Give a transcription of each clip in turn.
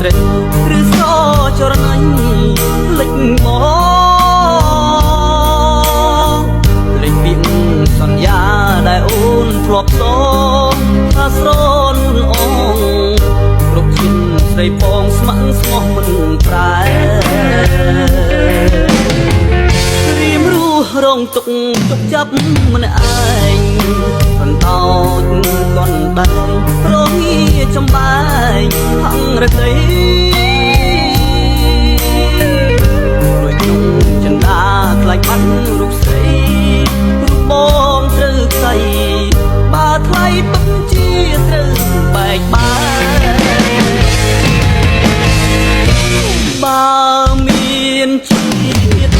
ត្រីឬសចរណៃលេចមកលេចពីសន្យាដែលអូនធ្លាប់សងថាស្រនអងគ្រប់ชิ้นស្រីផងស្ម័គ្រស្មោះមិនប្រែរៀមរស់រងទុកជប់ចាប់ម្នាក់ឯងបន្តោចកនដែងរងាចំបែងហងរតីរួយក្នុងចិន្តាខ្លាចបាត់រូបស្រីរូបបងត្រូវស្អីបើថ្លៃពិតជាត្រូវបែកបើមានជាតិ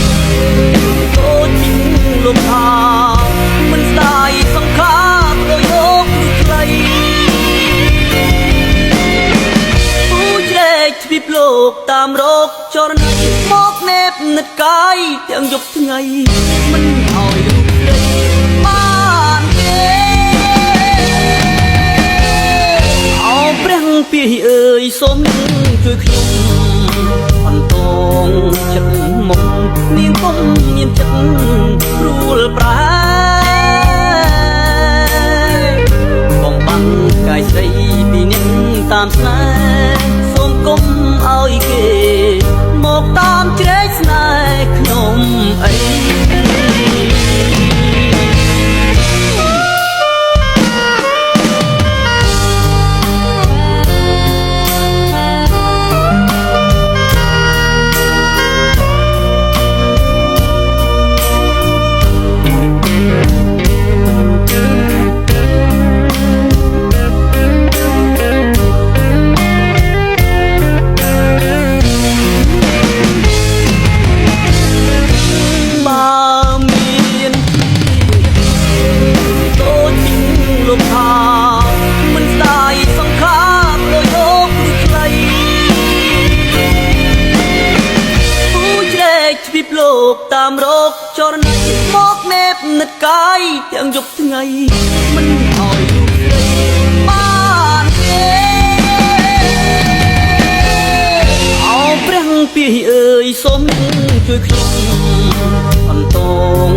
ដូចជាលំហាមិនស្ដាយសង្ខារដោយអូនខ្លីពូជ្រែកទ្វីបលោកតាមរកចរណៃមកនេបនិតកាយទាំងយប់ថ្ងៃមិនឲ្យរូបស្រីបានទេអោព្រះពីអើយសូមជួយខ្ញុំអន្តងចិត្តមុំនាងគុំមានចិត្តព្រួលប្រែបំបាំងកាយស្រីពីនាងតាមស្នេហ៍សូមគុំឲ្យគេមកតាមជ្រែកស្នេហ៍ខ្ញុំអីតាមរកចរណៃមកនេបនិតកាយទាំងយប់ថ្ងៃមិនឲ្យរូបស្រីបានទេអោព្រះពីអើយសូមជួយខ្ញុំអន្តង